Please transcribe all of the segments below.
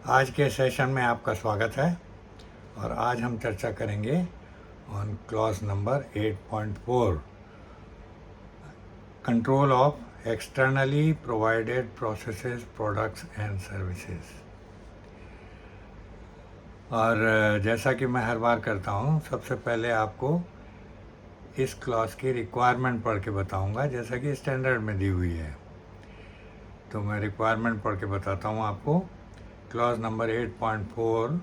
आज के सेशन में आपका स्वागत है और आज हम चर्चा करेंगे on clause number 8.4 control of externally provided processes products and services. और जैसा कि मैं हर बार करता हूँ, सबसे पहले आपको इस क्लॉज की रिक्वायरमेंट पढ़ के बताऊँगा, जैसा कि स्टैंडर्ड में दी हुई है। तो मैं रिक्वायरमेंट पढ़ के बताता हूँ आपको। Clause number 8.4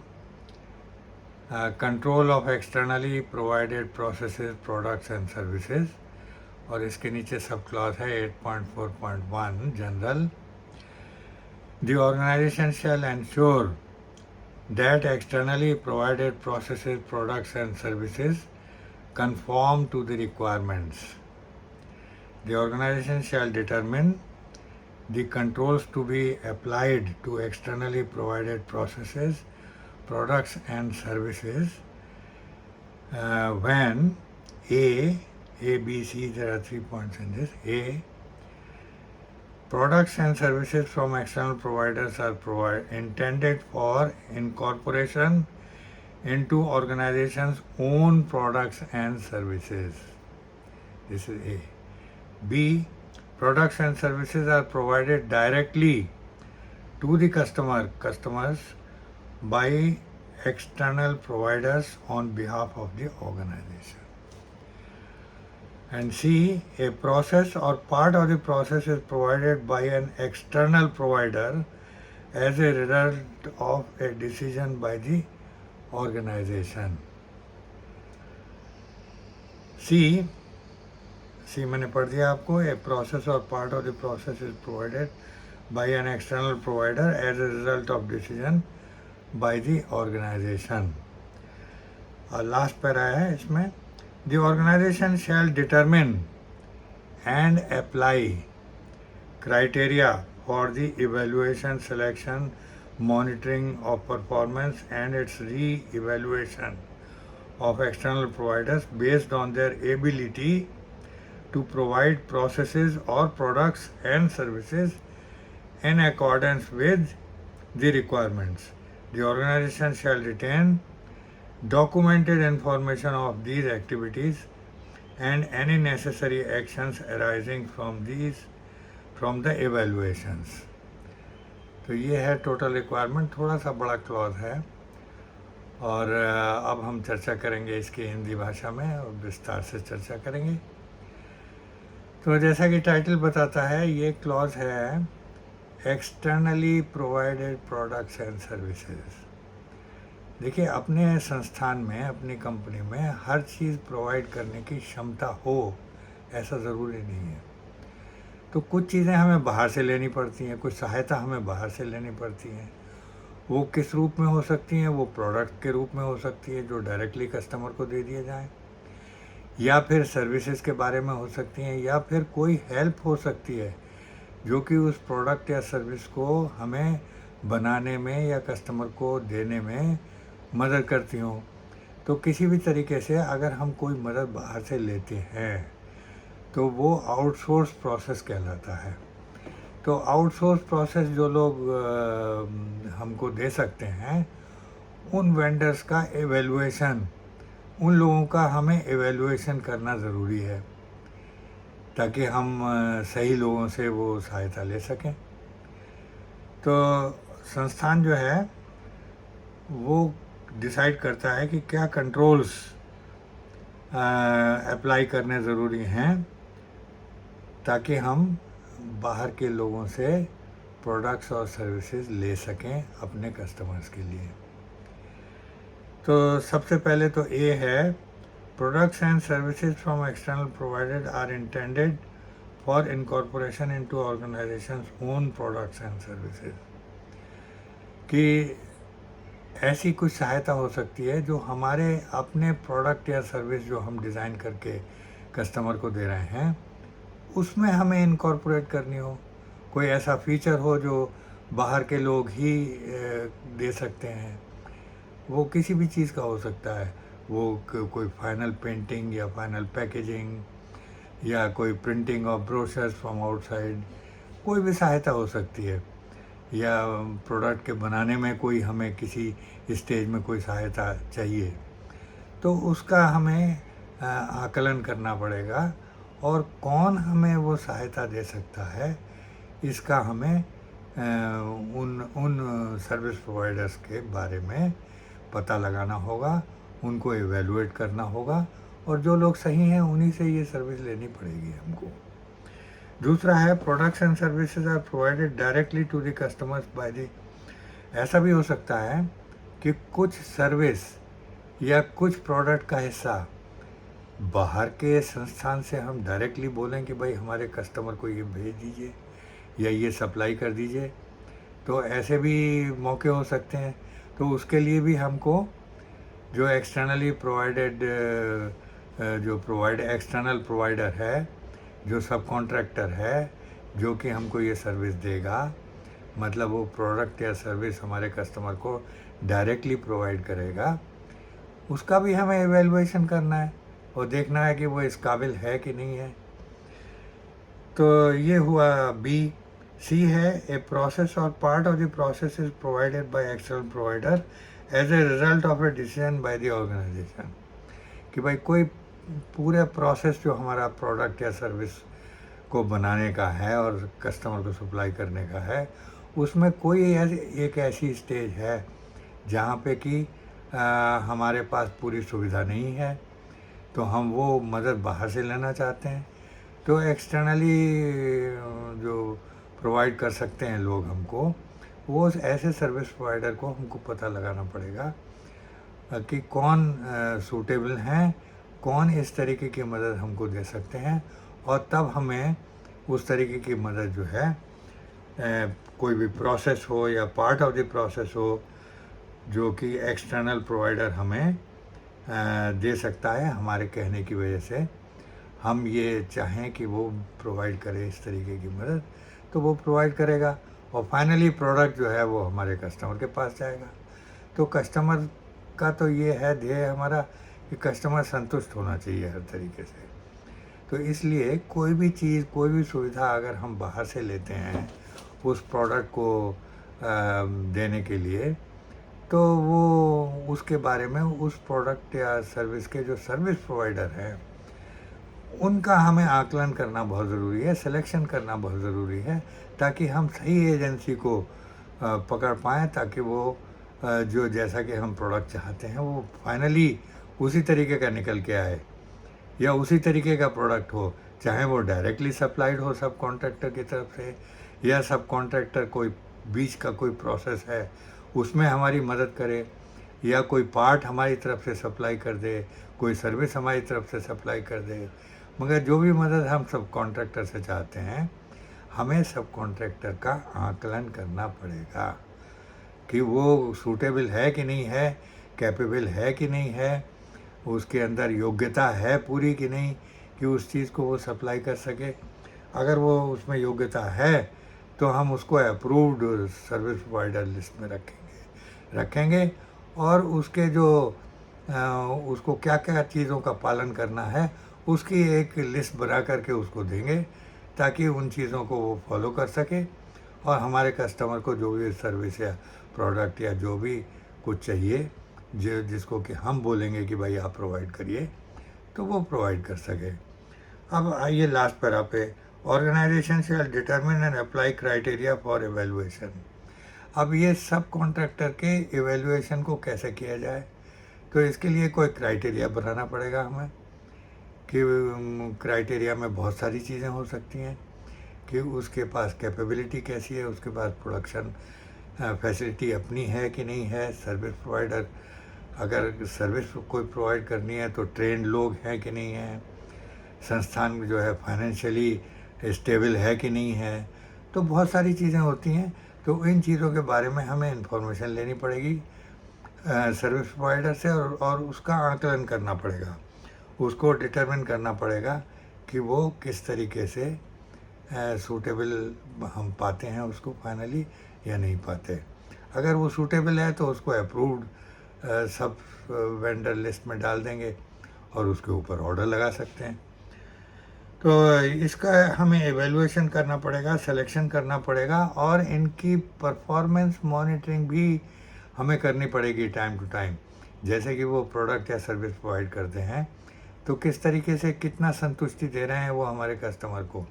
control of externally provided processes products and services, और इसके नीचे सब क्लॉज है 8.4.1 general. The organization shall ensure that externally provided processes products and services conform to the requirements. The organization shall determine the controls to be applied to externally provided processes, products and services when A, B, C, there are 3 points in this. A, products and services from external providers are intended for incorporation into organization's own products and services. This is A. B, products and services are provided directly to the customers by external providers on behalf of the organization. And C, a process or part of the process is provided by an external provider as a result of a decision by the organization. C मैंने पढ़ दिया आपको। A process or part of the process is provided by an external provider as a result of decision by the organization. और last para है इसमें, the organization shall determine and apply criteria for the evaluation, selection, monitoring of performance and its re-evaluation of external providers based on their ability to provide processes or products and services in accordance with the requirements. The organization shall retain documented information of these activities and any necessary actions arising from the evaluations. तो ये है total requirement. थोड़ा सा बड़ा clause है और अब हम चर्चा करेंगे इसकी हिंदी भाषा में और विस्तार से चर्चा करेंगे। तो जैसा कि टाइटल बताता है, ये क्लॉज है externally provided products and services. देखिए, अपने संस्थान में, अपनी कंपनी में हर चीज़ प्रोवाइड करने की क्षमता हो, ऐसा ज़रूरी नहीं है। तो कुछ चीज़ें हमें बाहर से लेनी पड़ती हैं, कुछ सहायता हमें बाहर से लेनी पड़ती हैं। वो किस रूप में हो सकती हैं? वो प्रोडक्ट के रूप में हो सकती है जो डायरेक्टली कस्टमर को दे दिए जाएं, या फिर सर्विसेज के बारे में हो सकती हैं, या फिर कोई हेल्प हो सकती है जो कि उस प्रोडक्ट या सर्विस को हमें बनाने में या कस्टमर को देने में मदद करती हों। तो किसी भी तरीके से अगर हम कोई मदद बाहर से लेते हैं तो वो आउटसोर्स प्रोसेस कहलाता है। तो आउटसोर्स प्रोसेस जो लोग हमको दे सकते हैं, उन वेंडर्स का एवेल्युएशन, उन लोगों का हमें एवेल्युएशन करना ज़रूरी है ताकि हम सही लोगों से वो सहायता ले सकें। तो संस्थान जो है वो डिसाइड करता है कि क्या कंट्रोल्स अप्लाई करने ज़रूरी हैं ताकि हम बाहर के लोगों से प्रोडक्ट्स और सर्विसेज ले सकें अपने कस्टमर्स के लिए। तो सबसे पहले तो ए है, products and services from external provided are intended for incorporation into organization's own products and services. कि ऐसी कुछ सहायता हो सकती है जो हमारे अपने प्रोडक्ट या सर्विस जो हम डिज़ाइन करके कस्टमर को दे रहे हैं उसमें हमें इनकॉर्पोरेट करनी हो। कोई ऐसा फीचर हो जो बाहर के लोग ही दे सकते हैं। वो किसी भी चीज़ का हो सकता है, वो कोई फाइनल पेंटिंग या फाइनल पैकेजिंग या कोई printing of brochures from outside, कोई भी सहायता हो सकती है। या प्रोडक्ट के बनाने में कोई हमें किसी स्टेज में कोई सहायता चाहिए, तो उसका हमें आकलन करना पड़ेगा और कौन हमें वो सहायता दे सकता है, इसका हमें उन उन सर्विस प्रोवाइडर्स के बारे में पता लगाना होगा, उनको एवेलुएट करना होगा और जो लोग सही हैं उन्हीं से ये सर्विस लेनी पड़ेगी हमको। दूसरा है products and services are provided directly to the customers by the. ऐसा भी हो सकता है कि कुछ सर्विस या कुछ प्रोडक्ट का हिस्सा बाहर के संस्थान से हम डायरेक्टली बोलें कि भाई हमारे कस्टमर को ये भेज दीजिए या ये सप्लाई कर दीजिए, तो ऐसे भी मौके हो सकते हैं। तो उसके लिए भी हमको जो एक्सटर्नली प्रोवाइडेड जो एक्सटर्नल प्रोवाइडर है, जो सब कॉन्ट्रैक्टर है, जो कि हमको ये सर्विस देगा, मतलब वो प्रोडक्ट या सर्विस हमारे कस्टमर को डायरेक्टली प्रोवाइड करेगा, उसका भी हमें एवेलुएशन करना है और देखना है कि वो इस काबिल है कि नहीं है। तो ये हुआ बी। सी है a process or part of the process is provided by external provider as a result of a decision by the organization. कि भाई कोई पूरा प्रोसेस जो हमारा प्रोडक्ट या सर्विस को बनाने का है और कस्टमर को सप्लाई करने का है, उसमें कोई एक ऐसी स्टेज है जहाँ पे कि हमारे पास पूरी सुविधा नहीं है, तो हम वो मदद बाहर से लेना चाहते हैं। तो एक्सटर्नली जो प्रोवाइड कर सकते हैं लोग हमको, वो ऐसे सर्विस प्रोवाइडर को हमको पता लगाना पड़ेगा कि कौन सूटेबल हैं, कौन इस तरीके की मदद हमको दे सकते हैं, और तब हमें उस तरीके की मदद जो है कोई भी प्रोसेस हो या पार्ट ऑफ द प्रोसेस हो जो कि एक्सटर्नल प्रोवाइडर हमें दे सकता है हमारे कहने की वजह से। हम ये चाहें कि वो प्रोवाइड करे इस तरीके की मदद, तो वो प्रोवाइड करेगा और फाइनली प्रोडक्ट जो है वो हमारे कस्टमर के पास जाएगा। तो कस्टमर का तो ये है ध्येय हमारा कि कस्टमर संतुष्ट होना चाहिए हर तरीके से। तो इसलिए कोई भी चीज़, कोई भी सुविधा अगर हम बाहर से लेते हैं उस प्रोडक्ट को देने के लिए, तो वो उसके बारे में उस प्रोडक्ट या सर्विस के जो सर्विस प्रोवाइडर हैं उनका हमें आकलन करना बहुत ज़रूरी है, सिलेक्शन करना बहुत ज़रूरी है, ताकि हम सही एजेंसी को पकड़ पाएँ, ताकि वो जो जैसा कि हम प्रोडक्ट चाहते हैं वो फाइनली उसी तरीके का निकल के आए या उसी तरीके का प्रोडक्ट हो, चाहे वो डायरेक्टली सप्लाइड हो सब कॉन्ट्रैक्टर की तरफ से, या सब कॉन्ट्रैक्टर कोई बीच का कोई प्रोसेस है उसमें हमारी मदद करे, या कोई पार्ट हमारी तरफ से सप्लाई कर दे, कोई सर्विस हमारी तरफ से सप्लाई कर दे। मगर जो भी मदद हम सब कॉन्ट्रैक्टर से चाहते हैं, हमें सब कॉन्ट्रैक्टर का आकलन करना पड़ेगा कि वो सूटेबल है कि नहीं है, कैपेबल है कि नहीं है, उसके अंदर योग्यता है पूरी कि नहीं कि उस चीज़ को वो सप्लाई कर सके। अगर वो उसमें योग्यता है तो हम उसको अप्रूव्ड सर्विस प्रोवाइडर लिस्ट में रखेंगे और उसके जो उसको क्या क्या चीज़ों का पालन करना है उसकी एक लिस्ट बना करके उसको देंगे, ताकि उन चीज़ों को वो फॉलो कर सके और हमारे कस्टमर को जो भी सर्विस या प्रोडक्ट या जो भी कुछ चाहिए जिसको कि हम बोलेंगे कि भाई आप प्रोवाइड करिए, तो वो प्रोवाइड कर सके। अब आइए लास्ट पैरा पे, organization shall determine and apply criteria for evaluation. अब ये सब कॉन्ट्रैक्टर के एवेलुएशन को कैसे किया जाए, तो इसके लिए कोई क्राइटेरिया बनाना पड़ेगा हमें, कि क्राइटेरिया में बहुत सारी चीज़ें हो सकती हैं कि उसके पास कैपेबिलिटी कैसी है, उसके पास प्रोडक्शन फैसिलिटी अपनी है कि नहीं है, सर्विस प्रोवाइडर अगर सर्विस कोई प्रोवाइड करनी है तो ट्रेंड लोग हैं कि नहीं हैं, संस्थान जो है फाइनेंशियली स्टेबल है कि नहीं है। तो बहुत सारी चीज़ें होती हैं, तो इन चीज़ों के बारे में हमें इंफॉर्मेशन लेनी पड़ेगी सर्विस प्रोवाइडर से और उसका आकलन करना पड़ेगा, उसको डिटरमिन करना पड़ेगा कि वो किस तरीके से सूटेबल हम पाते हैं उसको फाइनली या नहीं पाते। अगर वो सूटेबल है तो उसको अप्रूव्ड सब वेंडर लिस्ट में डाल देंगे और उसके ऊपर ऑर्डर लगा सकते हैं। तो इसका हमें एवेलुएशन करना पड़ेगा, सिलेक्शन करना पड़ेगा और इनकी परफॉर्मेंस मॉनिटरिंग भी हमें करनी पड़ेगी टाइम टू टाइम। जैसे कि वो प्रोडक्ट या सर्विस प्रोवाइड करते हैं तो किस तरीके से कितना संतुष्टि दे रहे हैं वो हमारे कस्टमर को।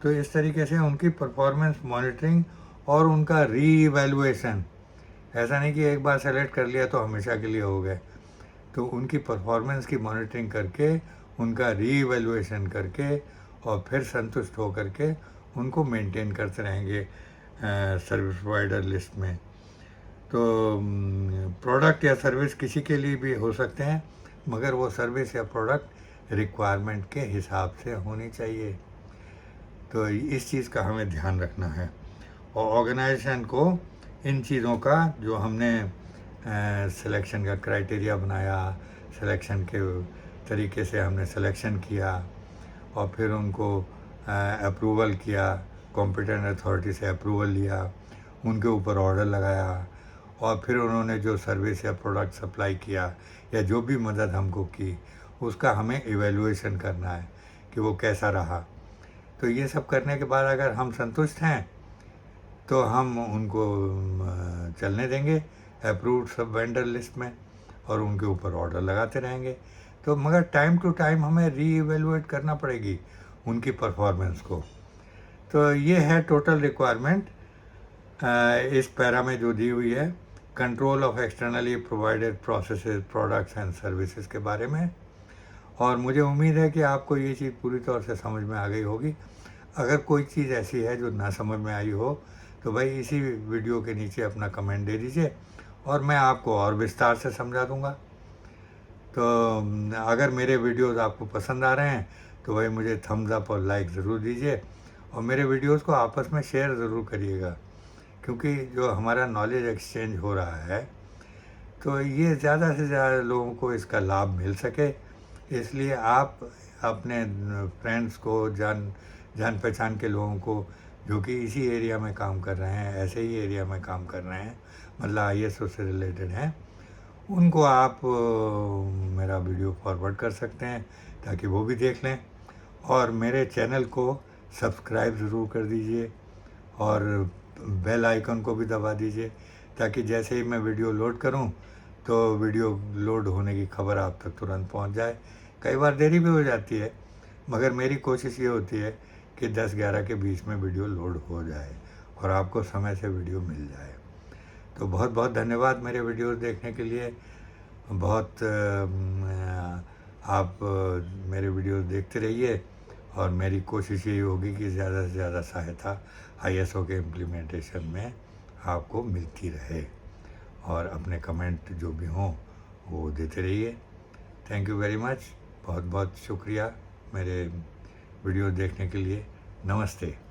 तो इस तरीके से उनकी परफॉर्मेंस मॉनिटरिंग और उनका रीइवैल्यूएशन, ऐसा नहीं कि एक बार सेलेक्ट कर लिया तो हमेशा के लिए हो गए। तो उनकी परफॉर्मेंस की मॉनिटरिंग करके, उनका रीइवैल्यूएशन करके और फिर संतुष्ट हो करके उनको मेंटेन करते रहेंगे सर्विस प्रोवाइडर लिस्ट में। तो प्रोडक्ट या सर्विस किसी के लिए भी हो सकते हैं, मगर वो सर्विस या प्रोडक्ट रिक्वायरमेंट के हिसाब से होनी चाहिए। तो इस चीज़ का हमें ध्यान रखना है और ऑर्गेनाइजेशन को इन चीज़ों का जो हमने सिलेक्शन का क्राइटेरिया बनाया, सिलेक्शन के तरीके से हमने सिलेक्शन किया और फिर उनको अप्रूवल किया, कॉम्पिटेंट अथॉरिटी से अप्रूवल लिया, उनके ऊपर ऑर्डर लगाया और फिर उन्होंने जो सर्विस या प्रोडक्ट सप्लाई किया या जो भी मदद हमको की उसका हमें इवैल्यूएशन करना है कि वो कैसा रहा। तो ये सब करने के बाद अगर हम संतुष्ट हैं तो हम उनको चलने देंगे अप्रूव्ड सब वेंडर लिस्ट में और उनके ऊपर ऑर्डर लगाते रहेंगे। तो मगर टाइम टू टाइम हमें रीइवैल्यूएट करना पड़ेगी उनकी परफॉर्मेंस को। तो ये है टोटल रिक्वायरमेंट इस पैरा में जो दी हुई है, control of externally provided processes, products and services के बारे में। और मुझे उम्मीद है कि आपको ये चीज़ पूरी तौर से समझ में आ गई होगी। अगर कोई चीज़ ऐसी है जो ना समझ में आई हो तो भाई इसी वीडियो के नीचे अपना कमेंट दे दीजिए और मैं आपको और विस्तार से समझा दूंगा। तो अगर मेरे वीडियोस आपको पसंद आ रहे हैं तो भाई मुझे थम्स अप और लाइक ज़रूर दीजिए और मेरे वीडियोस को आपस में शेयर ज़रूर करिएगा, क्योंकि जो हमारा नॉलेज एक्सचेंज हो रहा है तो ये ज़्यादा से ज़्यादा लोगों को इसका लाभ मिल सके, इसलिए आप अपने फ्रेंड्स को, जान पहचान के लोगों को जो कि इसी एरिया में काम कर रहे हैं, ऐसे ही एरिया में काम कर रहे हैं, मतलब ISO से रिलेटेड हैं, उनको आप मेरा वीडियो फॉरवर्ड कर सकते हैं ताकि वो भी देख लें। और मेरे चैनल को सब्सक्राइब ज़रूर कर दीजिए और बेल आइकन को भी दबा दीजिए ताकि जैसे ही मैं वीडियो लोड करूं तो वीडियो लोड होने की खबर आप तक तुरंत पहुंच जाए। कई बार देरी भी हो जाती है, मगर मेरी कोशिश ये होती है कि 10-11 के बीच में वीडियो लोड हो जाए और आपको समय से वीडियो मिल जाए। तो बहुत बहुत धन्यवाद मेरे वीडियोस देखने के लिए। बहुत आप मेरे वीडियोस देखते रहिए और मेरी कोशिश यही होगी कि ज़्यादा से ज़्यादा सहायता ISO के इम्प्लीमेंटेशन में आपको मिलती रहे और अपने कमेंट जो भी हों वो देते रहिए। थैंक यू वेरी मच, बहुत बहुत शुक्रिया मेरे वीडियो देखने के लिए। नमस्ते।